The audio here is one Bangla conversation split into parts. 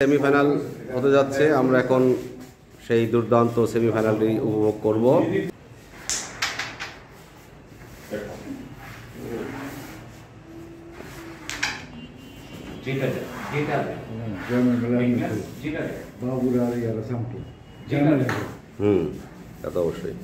সেমিফাইনাল হতে যাচ্ছে, আমরা এখন সেই দুর্দান্ত সেমিফাইনালটি উপভোগ করব। তা তো অবশ্যই।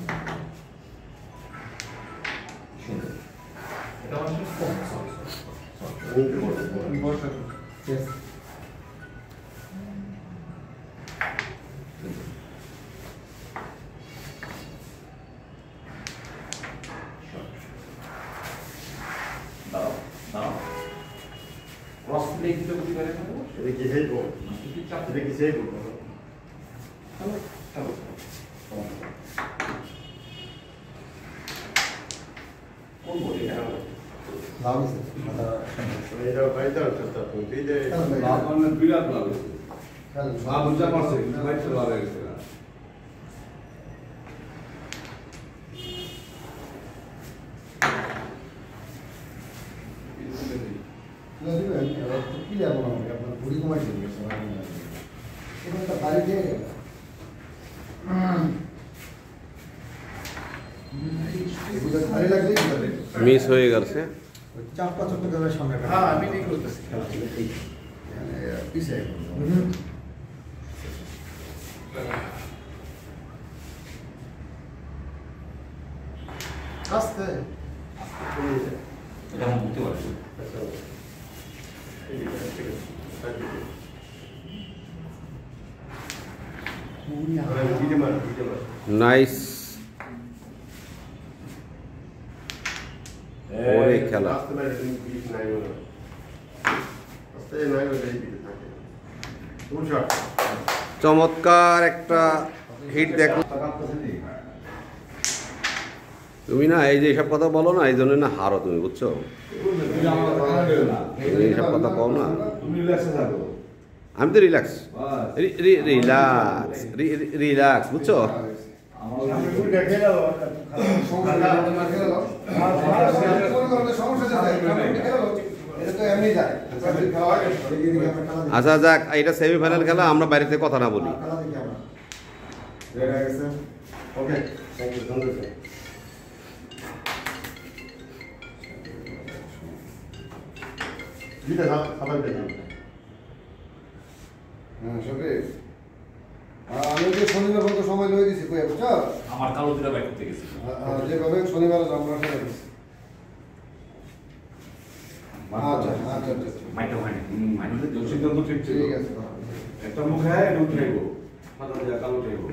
মিস হয়ে গেছে। চাপটা সামনে আমি ঠিক করতেছি আস্তে এটা আমি বুঝতে পারছি। নাইস ওরে খেলা। চমৎকার একটা হিট দেখো তুমি না, এই যে এইসব কথা বলো না, এই জন্য না হারো তুমি, বুঝছো? তুমি এইসব কথা কও না। আমি তো রিল্যাক্স রিল্যাক্স রিল্যাক্স, বুঝছো? আচ্ছা যাক, এটা সেমিফাইনাল খেলা, আমরা বাইরে কথা না বলি। আমি যে শনিবার মতো সময় লয়ে দিছি কই বুঝছো? আমার কালো দুটা বাইক করতে গেছি যেভাবে শনিবার আমরা করে দিছি। আচ্ছা মাইটা হয় না মাইটা সিদ্ধান্ত ঠিক আছে। একটা মুখে এটা উঠাইবো, মাথা দিয়ে কালো উঠাইবো।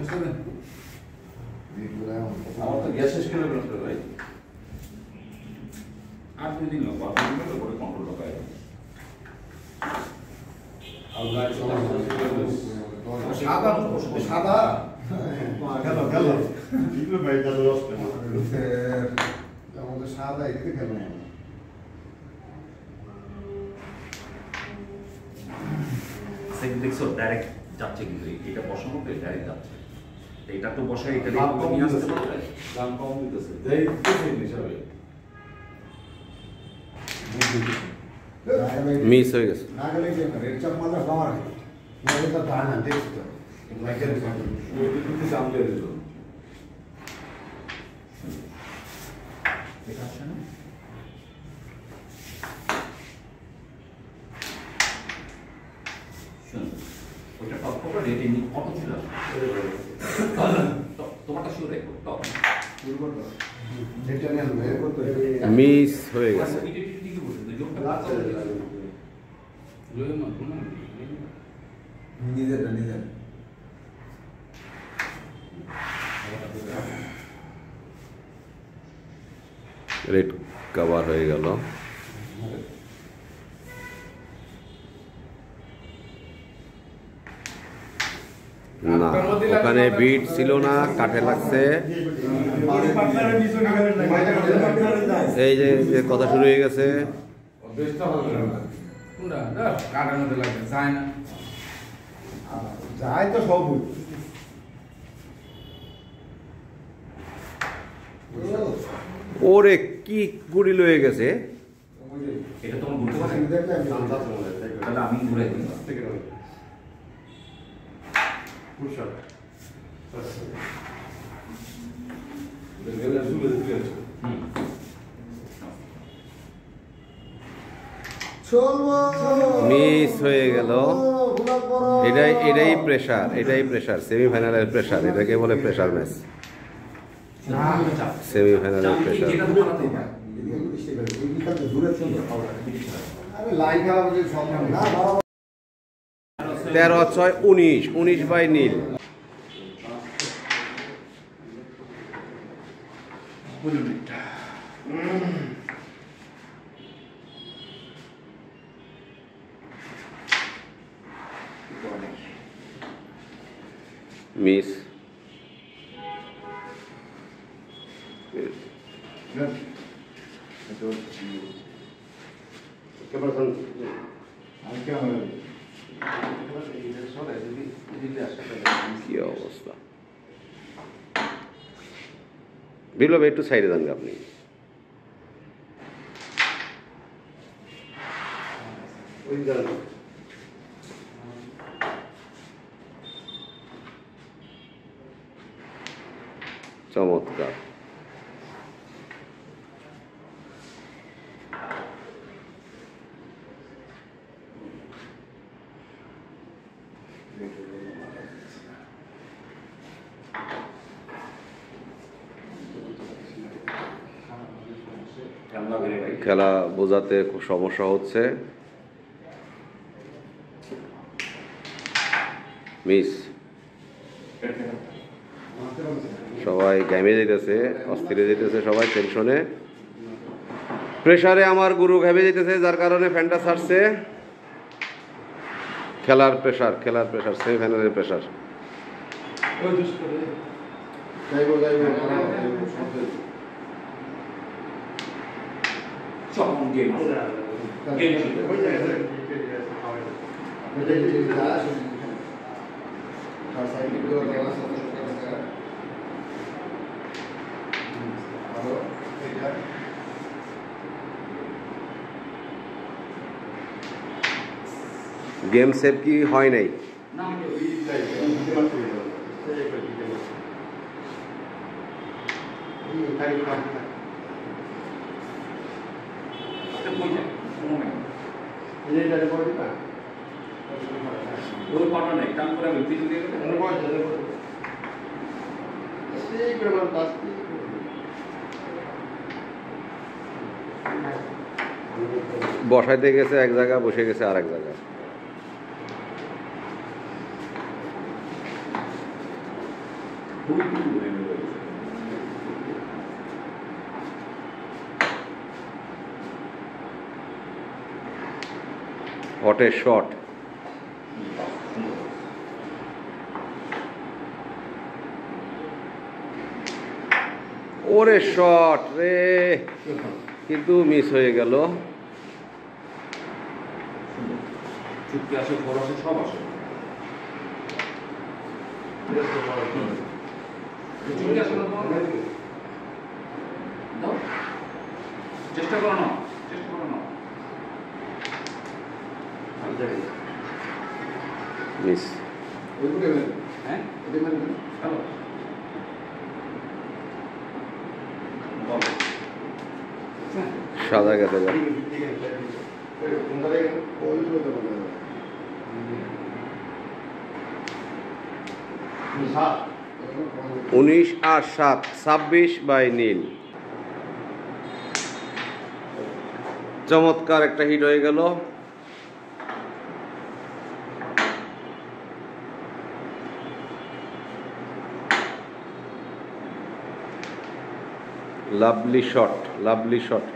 আমার তো গ্যাস শেষ করে বেরোতে ভাই। 8 দিন লাগবে, 8 দিন পরে কন্ট্রোল পায়। আর গাড়ি সাদা সাদা গেল এগুলো ভাই গেল রস্তে আমাদের সাদা এদিকে কেন সেদিন দেখছো ডাইরেক্ট যাচ্ছে, কিন্তু এটা বসানো তো ডাইরেক্ট যাচ্ছে। এটা তো বসাই, এটা দাম কম নিয়ে আসতে দিতেছে, পারবে। দাম কম দিতেছে দেই হিসাবে মিস হয়ে গেছে। না গেলে কি রেড চাপ মাথা খাওয়া না মানে তো তা না দেখছ তো মাইকেল ওই দিকে দাম দিয়ে দিল। এটা আসছে না, শুনুন ওইটা টপ করে রেটে নি কত ছিল তোমারটা শুরু রেখো টপ যেটা নিয়ে আনবে মিস হয়ে গেছে। নিজেরটা নিজের রেড কভার হয়ে গেল। না, ওখানে বিট ছিল না, কাঠে লাগছে। এই যে কথা শুরু হয়ে গেছে। যায় তো সব ওরে কি গুড়ি লয়ে গেছে। এটা তোমার ঘুরতে পারে তাহলে আমি ঘুরে দিই। পুশ-আপ মিস হয়ে গেল। এটাই প্রেসার সেমিফাইনালের প্রেসার, এটাকে বলে প্রেসার ম্যাচ। সেমিফাইনালের প্রেসার। 13-6 19 বাই নীল। মিস কি অবস্থা, বিপ্লব একটু সাইডে যান আপনি। চমৎকার। খেলা বোঝাতে খুব সমস্যা হচ্ছে। মিস, সবাই ঘেমে যেতেছে, অস্থিরে যেতেছে, সবাই টেনশনে প্রেসারে। আমার গুরু ঘেমে যেতেছে, যার কারণে ফ্যানটা ছাড়ছে। খেলার প্রেসার সেমিফাইনালের প্রেসার। গেম সেভ কি হয় নাই? বসাইতে গেছে এক জায়গায়, বসে গেছে আর এক জায়গায়। What a shot! ওরে শট রে, কিন্তু মিস হয়ে গেল। চুক্তি আসে, ফোর আসে, সব আসে। চেষ্টা করো না, মিস। হ্যাঁ সাদা গেছে। 19-7 26 বাই নীল। চমৎকার একটা হিট হয়ে গেল। Lovely shot. Lovely shot.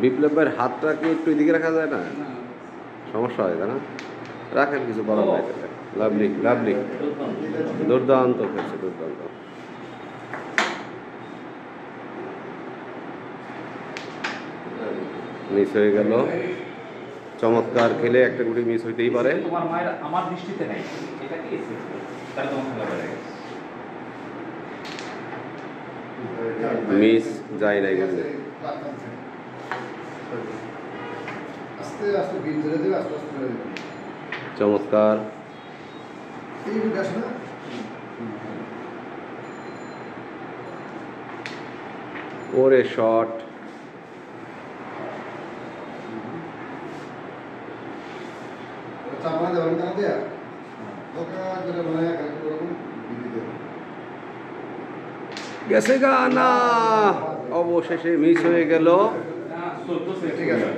Biplob ভাইয়ের হাতটা কি একটু এদিকে রাখা যায় না? সমস্যা হয় না? রাখেন, কিছু বড় ভাই। লাভলি দুর্দান্ত খেলছে, দুর্দান্ত। মিস হয়ে গেল। চমৎকার খেলে একটা গুটি মিস হইতেই পারে। তোমার মায়ের আমার দৃষ্টিতে নাই, এটা কি তাহলে তোমার খেলা বেড়ে গেছে। মিস যায় নাই কিন্তু আস্তে আস্তে বিল ধরে দেবে, আস্তে আস্তে ধরে দেবে। চমৎকার। এই বিল আসে না? ওরে শট, চাপা দেবেন না দেয়া ওটা করে বানায় একটা রকম বিল দেবে। গেছে গা না, অবশেষে মিস হয়ে গেল। ঠিক আছে,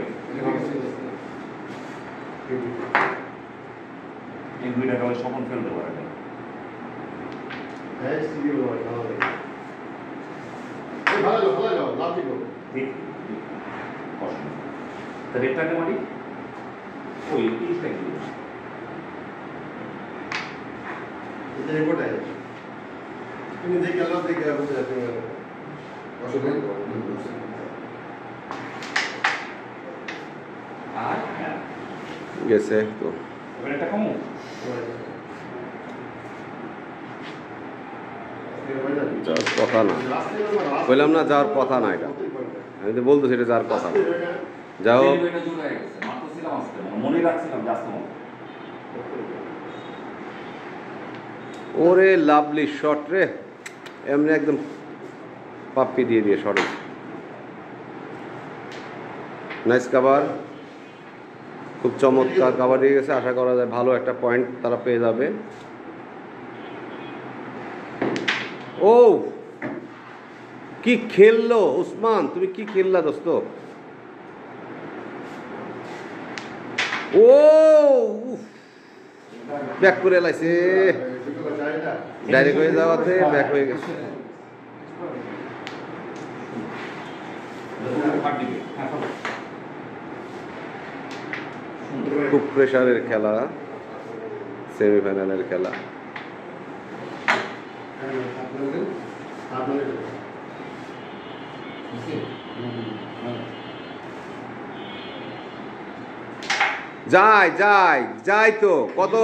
এই দুইটা কালে স্বপন ফেলতে পারে না। হ্যাঁ সিরিয়াল হয় ভালো ভালো ভালো লাভ দিবো। ঠিক কষ্ট তা রেটটাকে মারি ওই 30 টাকা দিবো। এটা রিপোর্ট আছে তুমি দেখে গেল দেখে বুঝতে যাচ্ছে অসুবিধা আর হ্যাঁ গেছে তো, এবার একটা কমো যাওয়ার কথা না, বললাম না যাওয়ার কথা না, এটা আমি তো বলতেছি এটা যাওয়ার কথা না। যাও, এটা জোর হয়ে গেছে, মারতেছিলাম আস্তে, মনে রাখছিলাম জাস্ট মনে। ওরে লাভলি শট রে, এমনি একদম পাপ্পি দিয়ে দিয়ে শট। নাইস কাভার, খুব চমৎকার কাভার দিয়ে গেছে। আশা করা যায় ভালো একটা পয়েন্ট তারা পেয়ে যাবে। ও কি খেললো উসমান, তুমি কি খেললা দোস্ত। ও ব্যাক করে লাইছে, ডাইরেক্ট হয়ে যাওয়াতে ব্যাক হয়ে গেছে। খুব প্রেসারের খেলা, সেমিফাইনালের খেলা। যায় যায় যায় তো, কত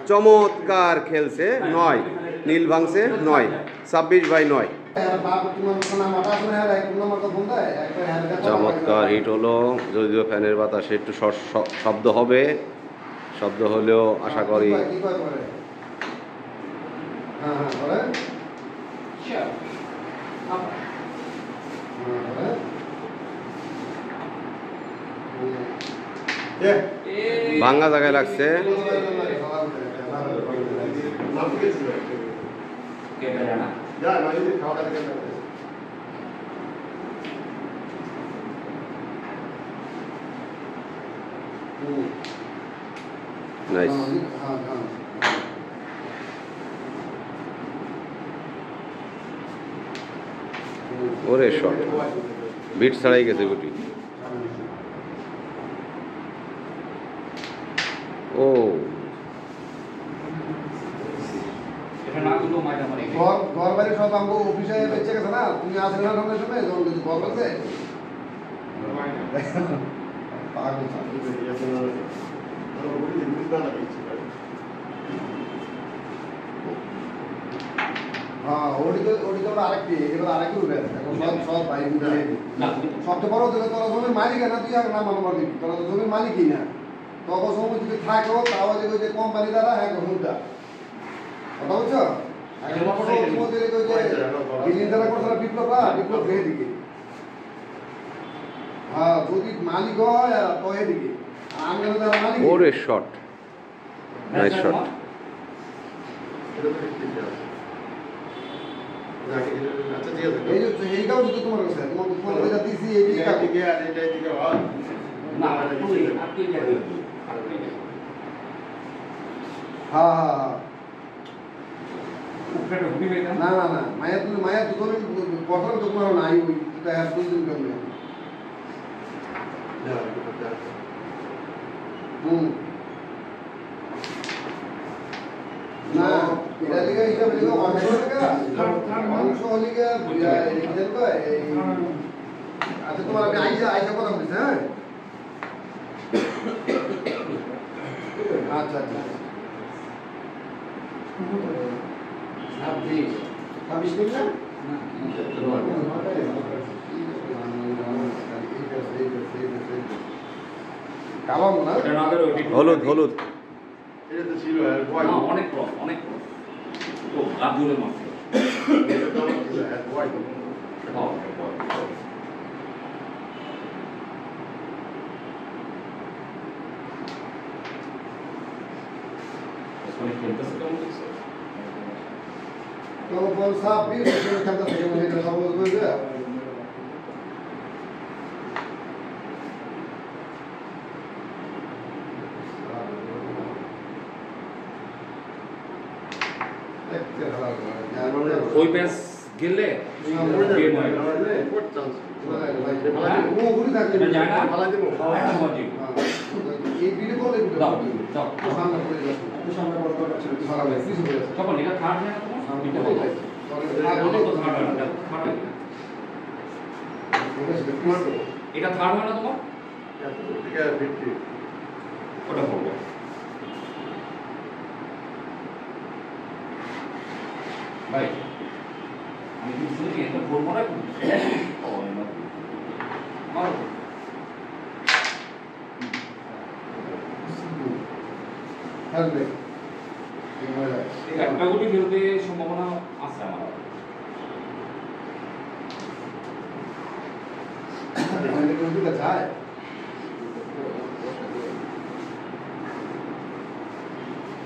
চমৎকার খেলছে। 9 নীল ভাঙছে, 9 26/9। চমৎকার হিট হলো, যদিও ফ্যানের বাতাসে একটু শব্দ হবে, শব্দ হলেও আশা করি ভাঙ্গা জায়গায় লাগছে। নাইস, ওরে শট, বিট ছাড়াই গেছে গুটি। ও ঘর বাড়ি সব আমগো অফিসে বেঁচে গেছে না, তুমি আসলে না সঙ্গে সঙ্গে যখন কিছু কল করছে হ্যাঁ ওটি তো আরেকটি, এগুলো আরেকটি উঠে এখন সব সব ভাই সবচেয়ে বড় হচ্ছে তোরা জমির মালিক না, তুই আর নাম আমার দিবি, তোরা তো জমির মালিকই না। তখন সময় যদি থাকো তাহলে ওই যে কোম্পানি দ্বারা হ্যাঁ হুলটা কথা বুঝছো। যদি মালিক হয় তো এদিকে ওরে শট, নাইস শট। এইটাও যদি তোমার কাছে তোমার দিছি হ্যাঁ হ্যাঁ না না না মায়া তুমি প্রথম তো তোমার নাই ওই এটা আর দুদিন কেমন না এটা লিগে হিসাব লিগে অংশ লিগে আচ্ছা তোমার আমি আইসা কথা বলছি। হ্যাঁ আচ্ছা আচ্ছা ছাব্বিশ দিন না কালো না এটা না করে ওইটা হলুদ হলুদ এটা তো ছিল আর না, অনেক ক্রস অনেক ক্রস ও গাদুরে মারছে এটা তো আর হোয়াইট হ্যাঁ ওখানে খেলতেছে কেমন দেখছো তো বল সাহেব भी उसके खेलता था मुझे तो सब बोल दिया ওই ব্যাস গেলে গেম হয় वो गुड़ी था এটা যায় না ভালো দিব একটা মজি এই ভিডিও কল দাও দাও সামনে করে দাও সামনে বড় বড় ছিল সারা ভাই কিছু করে তখন এটা থার্ড হয় না তোমার এটা বলো ওটা তো থার্ড হয় না থার্ড হয় না। এটা থার্ড হয় না তোমার ওটা বলবো ভাই আমি কি শুনি এটা বলবো না ও না মারো হ্যাঁ একটা গুটি ফেলতে সম্ভাবনা আছে আমার এখানে কোন দিকে যায়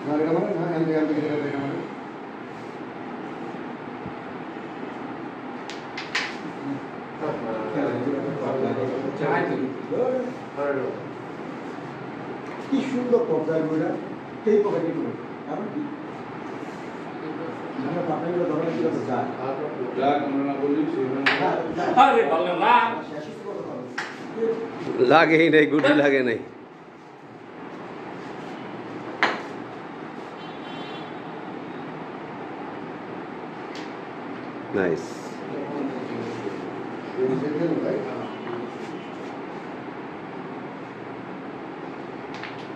না এটা মানে না এন্ড এন্ড এটা মানে কি সুন্দর পর্যায় বইটা সেই পকেটে করে এমন কি আমরা পাপড়িগুলো ধরে কি করতে যায় আরে ভালো না লাগেই নাই গুটি লাগে নাই নাইস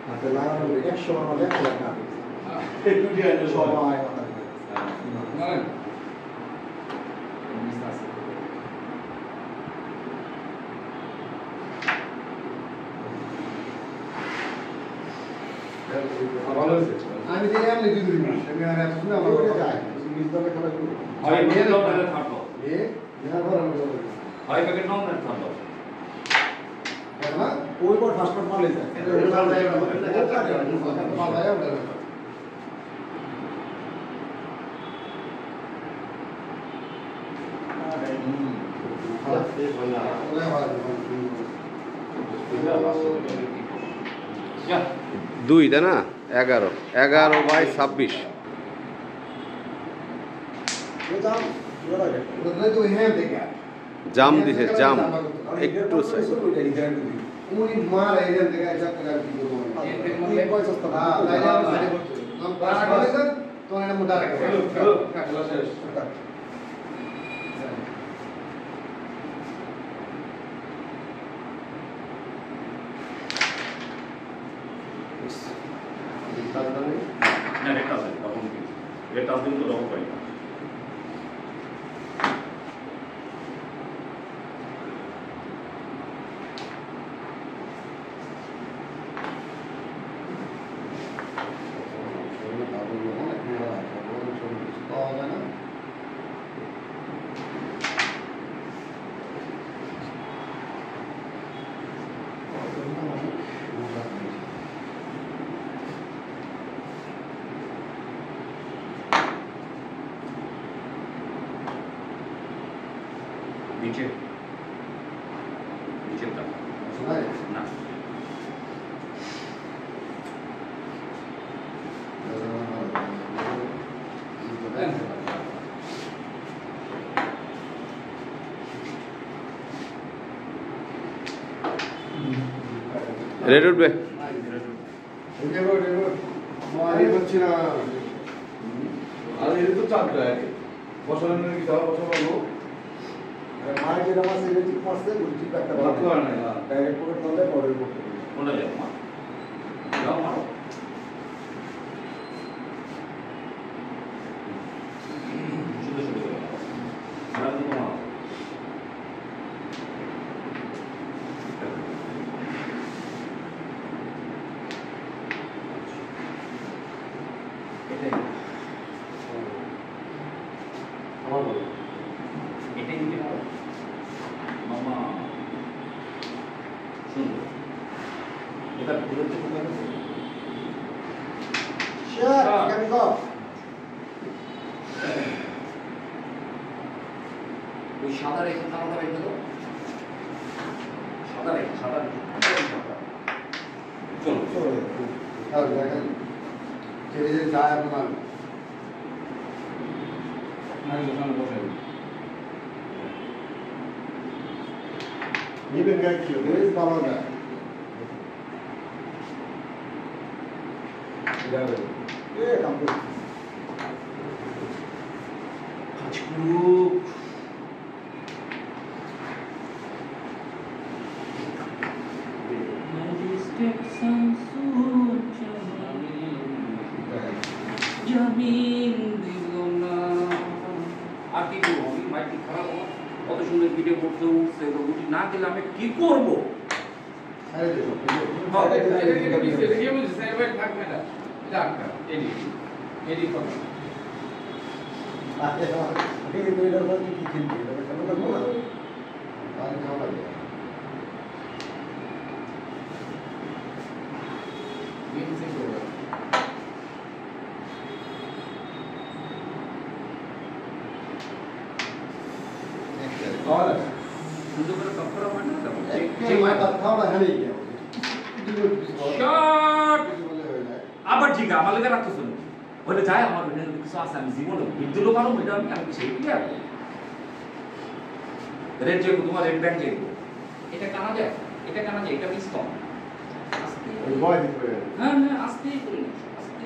হাতে লাগানো 100 আমার 1 লাখ টাকা সবাই আমি যে এমনি দুই দিন আমি আর এত শুনে আমার ওটা যায় মিজদারে খেলা শুরু হয় মেয়ে দাও না থাকো এ না বড় হয় প্যাকেট নাও না থাকো না ওই পর ফার্স্ট পার্ট মারলে যায় যা 2 তাই না 11 11/26 দাম ওরা জাম দিছে জাম একটু সাইজ উনি মারা এখান থেকে একটা টাকা কি করবো এই পয়সা তো হ্যাঁ লাইলা সাইডে করতে পারা করে স্যার তো এটা মোটা রাখবে না রেট আছে তখন কি রেট আছে কিন্তু লক পাই না নিচে নিচের দাম না রেড উঠবে আর এটা তো চাপ দেয় বসানোর কি দাও বসাবো মায়ের যেটা আমার সিলেক্টিভ মারছে গুটি একটা ভাত করে না ডাইরেক্ট পকেট ধরলে পরের পকেট কোনটা যাও মা যাও মারো এটাই আমার বলো এটাই নিতে পারো মামা সুন্দর এটা ঘুরে চলে গেছে শেয়ার আমি কম ওই সাদা রেখে আলাদা রেখে দাও সাদা রেখে সাদা চলো চলো তাহলে দেখেন ছেড়ে যে যায় আপনার নিবেন গায়ে কি বেশ ভালো যায় এ কাম করো কাজ করুক আর কি করবো আমি মাইকটি খারাপ হবো কত সুন্দর ভিডিও করতে উঠছে উঠি না গেলে আমি কি করবো ছেড়ে দিও কিন্তু এটার মধ্যে কি কিনবে এটা কেন লাগবে না তাহলে কেমন লাগবে সুন্দর করে কপড়া হয় না তো যে মাথা খাওয়া হারিয়ে গেল শট কিছু বলে হয়ে যায় আবার ঠিক আমার লেগে রাখতেছ না বলে যায় আমার ভিডিও কিছু আছে আমি জীবনে বিদ্যুৎ পারো এটা আমি সেই কি আর রেড যে তোমার রেড ব্যাংক যে এটা কানা যায় এটা মিস কম আস্তে ওই ভয় দিতে পারে হ্যাঁ আস্তে করে আস্তে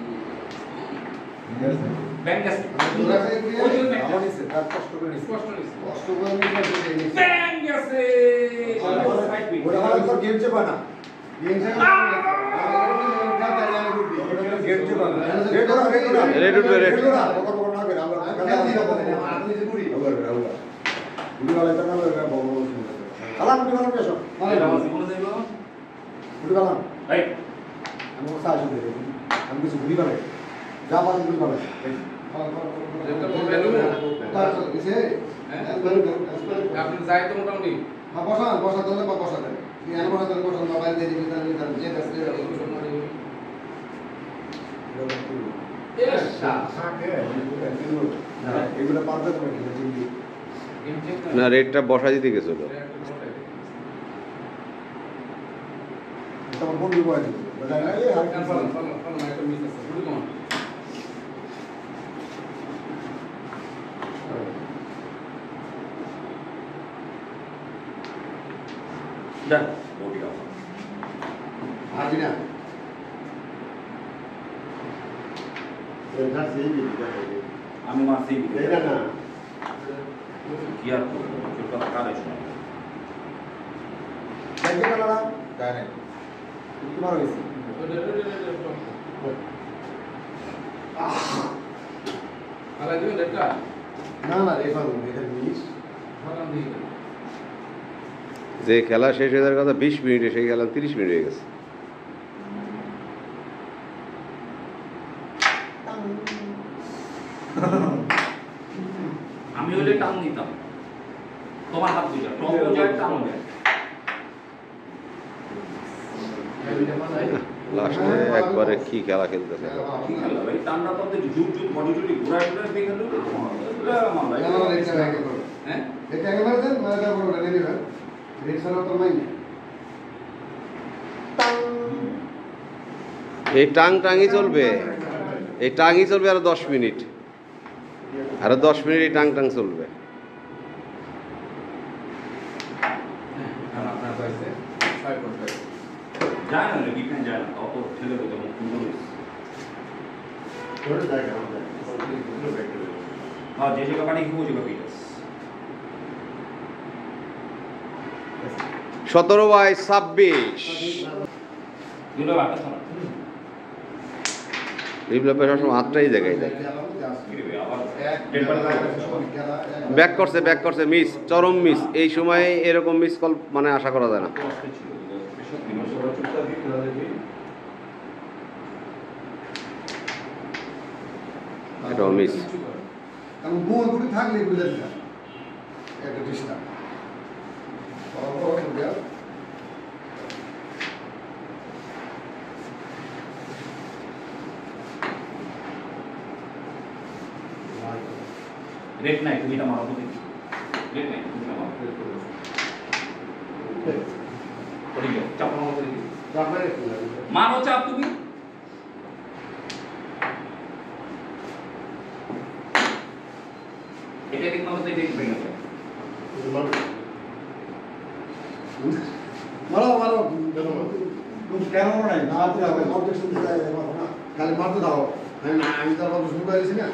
ব্যাংক আছে তোরা সেই কি ওই জন্য আমার নিচে তার কষ্ট করে নিচে কষ্ট করে নিচে ব্যাংক আছে ওরা হলো তো গেম চেপা না গেম খেলা গেম চেপা না রেড করা রেড উঠবে, রেড। বকর বকর না করে আমরা আমি যে করি আবার আবার গুলি वाला তো না লাগা বড় বড় শুনতে আলাম গুলি वाला পেছো এটা আমার জীবনে যাইবো গুলি वाला এই আমি ওসা আসবে আমি কিছু গুলি वाला যা পারেন গুলি वाला আপনি যাই তো মোটামুটি বসা দিলে বা বসা দেন বসা দিলে বসা মোবাইল দিয়ে দিবি তাহলে যে কাছে এগুলো পারবে তো নাকি না রেটটা বসা দিতে গেছিল তোমার বন্ধু বয় দিবে বলে না এই আর একটা মিস আছে গুলি কমান দেখ বডি অফ আবি না আমি মাসি এটা না কি আর করবো কথা কারে শোনা দেখে গেল না তাই না তোমার হইছে আলা দিবেন একটা না না রেফার এটা মিস ভালো দিয়ে যে খেলা শেষ হয়ে যাওয়ার কথা 20 মিনিটে সেই খেলা 30 মিনিট হয়ে গেছে আমি হলে টান নিতাম তোমার হাত দুইটা টপ যায় টান হবে লাস্টে একবারে কি খেলা খেলতেছে কি খেলা ভাই টানটা তো জুট জুট বডি টুডি ঘোরায় ঘোরায় দেখে লো আমার ভাই হ্যাঁ এটা একেবারে দেন মানে এটা বড় নিয়ে নেবেন রেড সারা তো নাই এই টাংই চলবে এই টাংই চলবে আরো 10 মিনিট আরো 10 মিনিট এই টাং চলবে আপনার হয়েছে 6.5 যায় না ডিফেন্স যায় না অত ঠেলে দিতে মুখ সুন্দর করে জায়গা আমরা हाँ जे जगह पानी की वो जगह पीटस 17/26 দুটো বাটা শোনা বিপ্লবের সবসময় হাতটাই দেখাই দেয় আবার ডেড বল ব্যাক করছে মিস চরম মিস এই সময়ে এরকম মিস কল মানে আশা করা যায় না এটাও মিস। কারণ গুণ গুটি থাকলে বুঝে দিতে একটা চেষ্টা রেট নাই, তুমি এটা মারো বলি। রেট নাই, তুমি এটা মারো। করে দিও, চাপ মারো করে দিও। মারো চাপ তুমি। এটা ঠিক মতো এটা ঠিক ভেঙে যাবে। মারো মারো কেন নাই না খালি মারতে দাও আমি তার কথা শুনতে পারছি না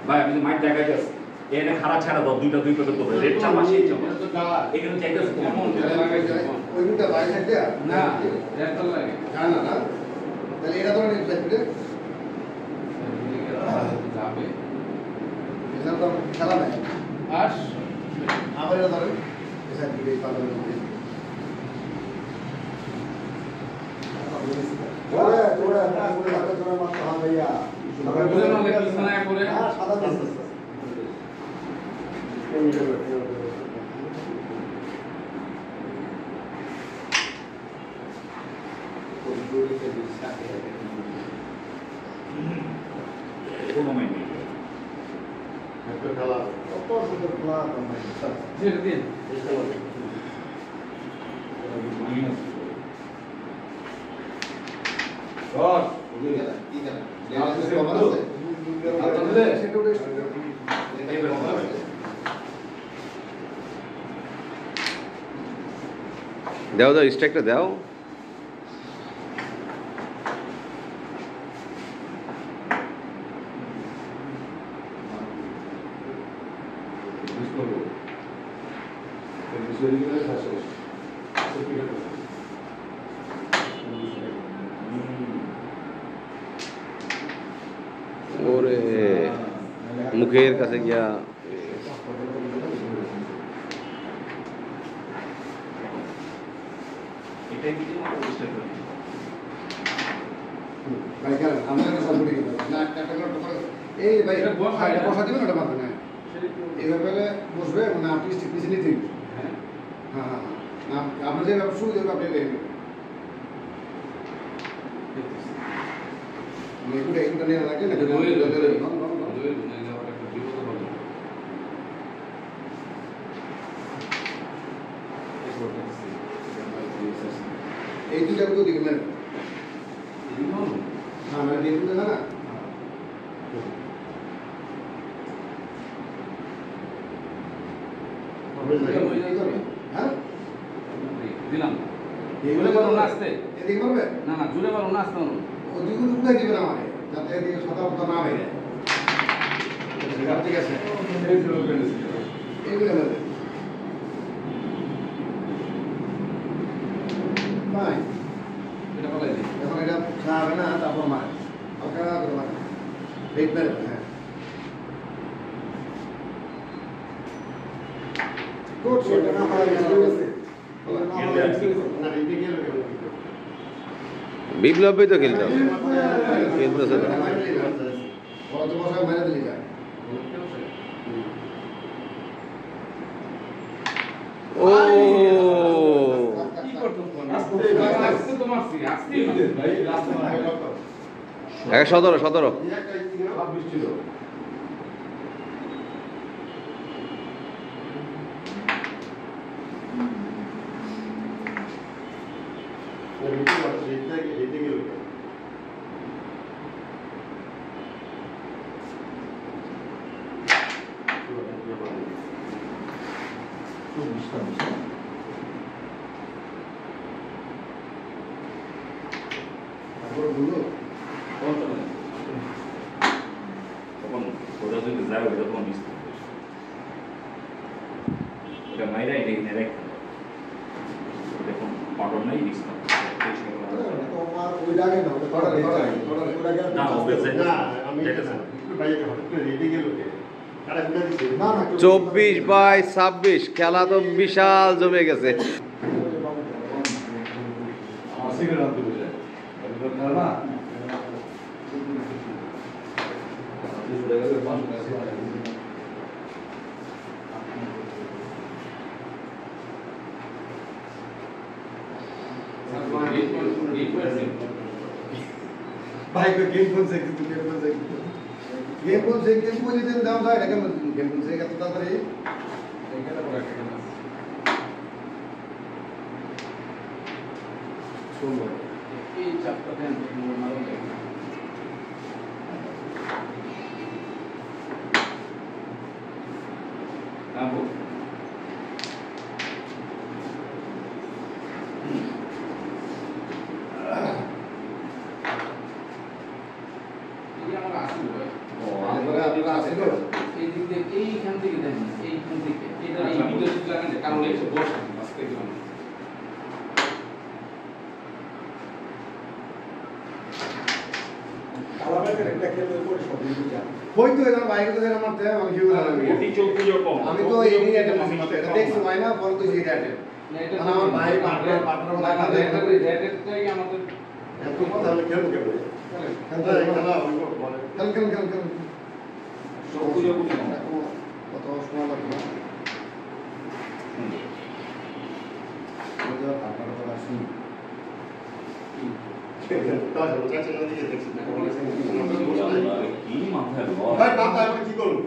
ভাই আমি মাইট দেখা যাচ্ছে এখানে খারাপ ছাড়া দাও, দুইটা দুই প্যাকেট দেবো। রেট চাপ আসেই চাপ। এখানে চাইতেছে কেমন? ওই দুটা বাইরে থাকতে না রেড তো লাগে জানা না তাহলে এটা তো রেট থাকবে যাবে এটা তো খেলা নাই আস আবার এটা ধরে এসব দিকে পাবে ওরে তোরা তোরা মাথা হা ভাইয়া বুঝে না লাগে কিছু না করে সাদা দিস কোনো মাইন্ড নেই। কত সুন্দর প্লান আমায় ছেড়ে দিন দাও দাও স্ট্রাইকটা দাও। ওরে মুখের কাছে গিয়া এটাই কি মারো চেষ্টা করি। ভাই কেন আমাদের সব করে গেল না একটা করে এই ভাই এটা বসা দিবেন ওটা মারবে না এইভাবে বসবে মানে আর্টিস্ট পিছনে নিতে হ্যাঁ হ্যাঁ হ্যাঁ আপনার যে শুরু দেবে আপনি দেখবেন এগুলো এগুলো নিয়ে লাগে না এই দুটা তো দিকে মেরে হ্যাঁ মানে এই দুটো না হ্যাঁ দিলাম এগুলো জুড়ে পারো না আসতে এদিকে মারবে না না জুড়ে পারো না আসতে ওদিকে উঠে দিবে না মানে যাতে এদিকে সাদা না বাইরে ঠিক আছে এইগুলো মেরে ভাই এটা পালাই দিই এখন এটা খাবে না তারপর মারে হালকা করে মারে পেট মেরে হ্যাঁ গুড শট না হয় বিপ্লব ভাই তো খেলতে হবে। খেলতেছে না। কত বছর মেরে দিলি যায় ও কি করতো আস্তে তো মারছি আস্তে ভাই রাস্তা মারা কত 17 ছিল তারপর বলো তখন ওটা যদি যায় ওটা তখন মিস এটা মাইরা এটা এখানে রেখে দেখুন অর্ডার নাই রিস্ক তোমার ওই লাগে না না ওয়েবসাইট না আমি ভাইকে হঠাৎ করে রেডি গেল কারা গুলা দিছে না না 24/26 খেলা তো বিশাল জমে গেছে। সিগারেট আনতে বসে না भाई को गेम फोन से कितने गेम फोन से गेम फोन जितने दाम था लेकिन गेम फोन से क्या तो था रे सुन लो এই চাপটা দেন মারো আবু এই আমার আসল ভাই তারপরে আপনারা আসিল এই দিক দিয়ে এইখান থেকে দেখেন এইখান থেকে এটা এই ভিডিও শুট লাগান কারণ এসে বসে আজকে দিলাম কই তো এর বাইরে তো এর মধ্যে আমি কি বললাম কোটি 14 কম আমি তো এই নিয়ে এটা দেখছি হয় না বড় তো এটা এটা না এটা আমার ভাই পার্টনার পার্টনার বলা না না এটা রেটেডটাই আমাদের এত কথা হলে কেন কেন কেন কেন কেন সব পুজো পুজো কত সময় লাগবে আপনার কথা শুনি কি মাথায় লয় ভাই বাবা আমি কি করব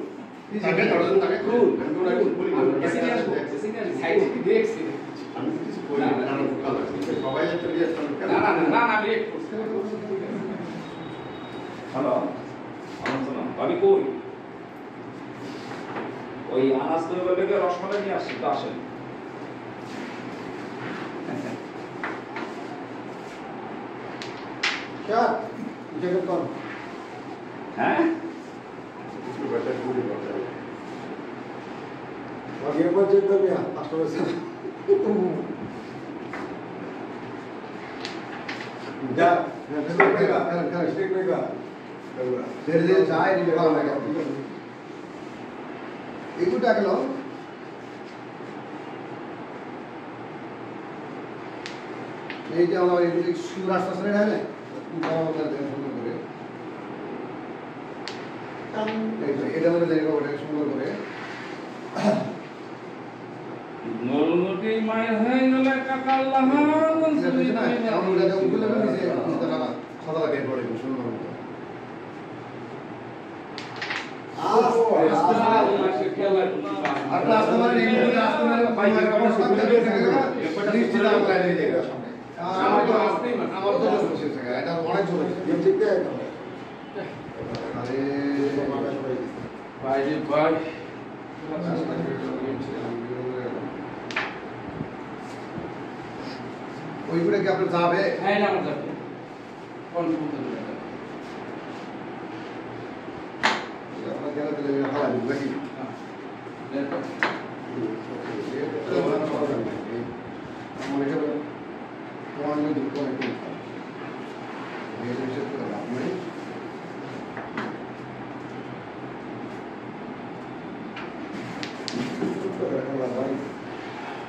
তাকে ধরেন তাকে খুল আমি ওরা বলি সাইড থেকে দেখছি আমি কিছু করি না আমি কাল সবাই একটা রিয়াক্ট না না না না আমি এক করছি হ্যালো আলোচনা ভাবি কই ওই আনাজ তো বলে রসমালাই নিয়ে আসছি তো আসেন क्या जगत कौन হ্যাঁ और ये बात चेक कर लिया आफ्टर से जा स्टेक में का धीरे धीरे चाय नहीं लगा लगा एक उठा के लो ये जो हमारे एक शिवराष्ट्र से है ना उनका कर दे सुंदर करे এটা মনে জায়গা ওটা সুন্দর করে নরনটি মায়ের হয়ে গেল কাকা আল্লাহ আমরা ওটা উগুলে নিচে দাঁড়া সাদা লাগে পড়ে সুন্দর মতো আর আস্তে মানে এই মুহূর্তে আস্তে মানে বাইরে অবস্থা থেকে নিশ্চিত আমরা লাইনে যাই সামনে আমার তো বসে আছে এটা অনেক ছোট গেম শিখতে আরে ভাই রে ভাই ওইগুলো কি আপনার যাবে হ্যাঁ না আমার যাবে কোন বলতে আপনার গেলে দিলে ভালো লাগবে নাকি মনে করেন তোমার যদি কোনো আপনি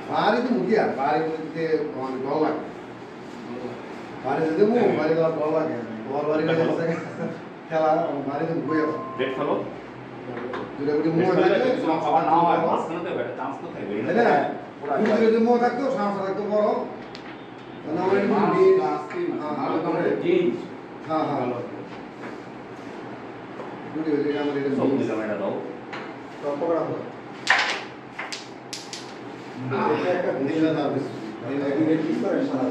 बाहर तो मुखिया बाहर मुझे कौन कॉल लग बाहर से मुंह बाहर का कॉल लग और बाहर का जैसे খেলা बाहर तो मुखिया ডেট ফলো যদি ওই মুখ মুখ থাকে তোমার খাবার না হয় মাঝখানে তো একটা চান্স তো থাকবে তাই না পুরো যদি মুখ থাকতো সামনে থাকতো বড় না আমরা মুভি ভালো তোমার চেঞ্জ হ্যাঁ হ্যাঁ যদি ওই যে আমাদের এটা সব দিলাম এটা দাও পকড়া হবে এটা একটা নীলা দাও এটা কি রেড পিস করে সাদা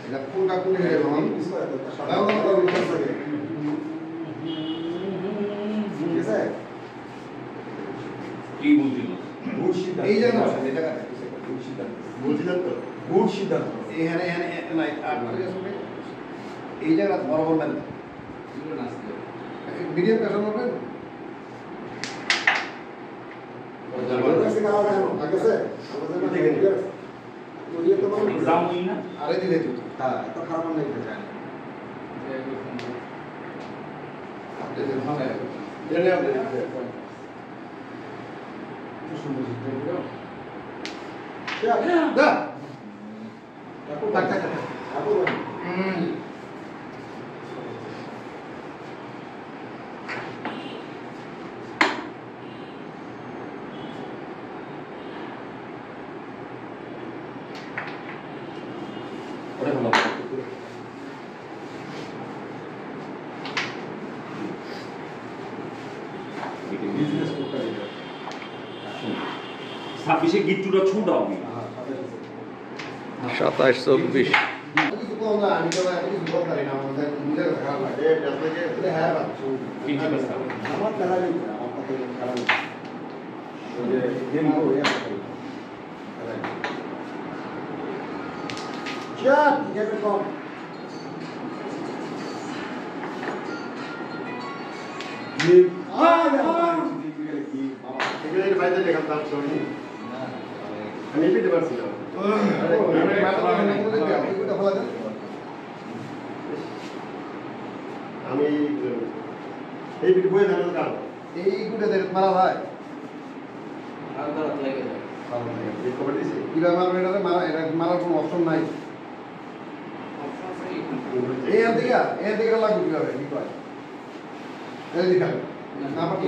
এটা কোনটা কোন রে রং পিস করে সাদা দাও দাও পিস করে ঠিক আছে কি বুঝছিল গুড সিদ্ধান্ত এই জায়গা আছে এই জায়গাটা গুড সিদ্ধান্ত গুড সিদ্ধান্ত গুড সিদ্ধান্ত এখানে এখানে নাই আপনার কাছে এই জায়গা বরাবর না এগুলো নাচতে মিডিয়াম প্রেসার করবেন এক্সাম হই না আরে দিলে তো হ্যাঁ এত খারাপ নাই এটা জানি আপনি যে ভালো এটা আপনি তো সুন্দর জিনিস দা টাক টাক আপু বিজনেস করতে হবে। 26-এ গিট্টুটা ছুটাও আমি। হ্যাঁ, 27-24 কিছু কম না, আমি তো এত কিছু বলতে পারি না, আমাদের নিজের খারাপ লাগে। হ্যাঁ বাচ্চা। কিনছি ব্যস্ত। আমার খেলা নেই, আমার কথা খেলা নেই। ওই যে গেম করে চার গেমে কম। গেম আমি পেতে পারছিলাম। আমি এই বিট বই জানার কারণ এই গুটে দেখে মারা ভাই আর দাঁড়াতে লাগে যায়। এই খবর দিছি কিভাবে মারবে এটা মারা, এটা মারার কোনো অপশন নাই। অপশন আছে এই দিকে লাগবে কিভাবে কি কয় এই দিকে না পারতো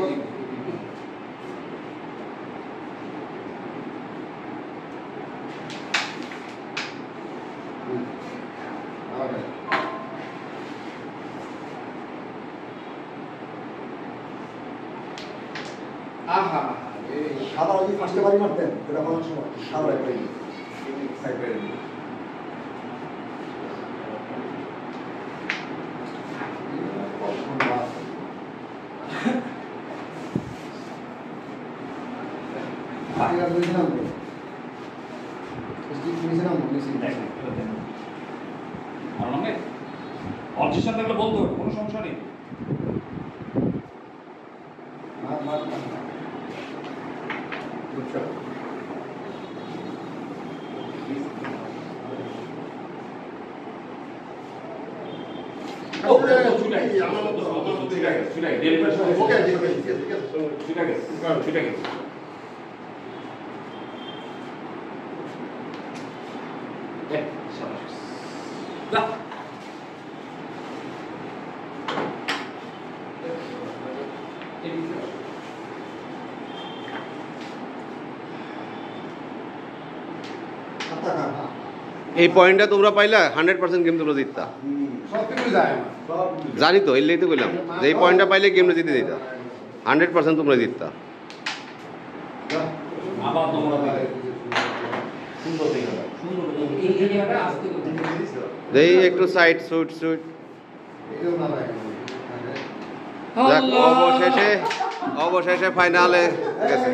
আহা এই সাদা যদি ফার্স্টে বাড়ি মারতেন এটা মারার সময় সাদা বাড়ি সাইড বাইরে এটা বুঝলাম তো বুঝলাম আমার নামে অবজেকশন থাকলে বলতে হবে, কোনো সমস্যা নেই। ছুটে গেছে, ডেল প্রেস ওকে ঠিক আছে ঠিক আছে ছুটে গেছে, ছুটে গেছে। শাবাশ। যা। এই পয়েন্টটা তোমরা পাইলা 100% গেম তোমরা জিততা। সব কিছু যায় আমার সব জানি তো, এলেই তো কইলাম যে এই পয়েন্টটা পাইলে গেমটা জিতে দিতা। 100% তোমরা জিততা। আবার তোমরা সুন্দর দেখে সুন্দর এই জায়গাটা আসতে করতে এই একটু সাইড সুট সুট। এটাও না লাগে যাক, অবশেষে ফাইনালে গেছে।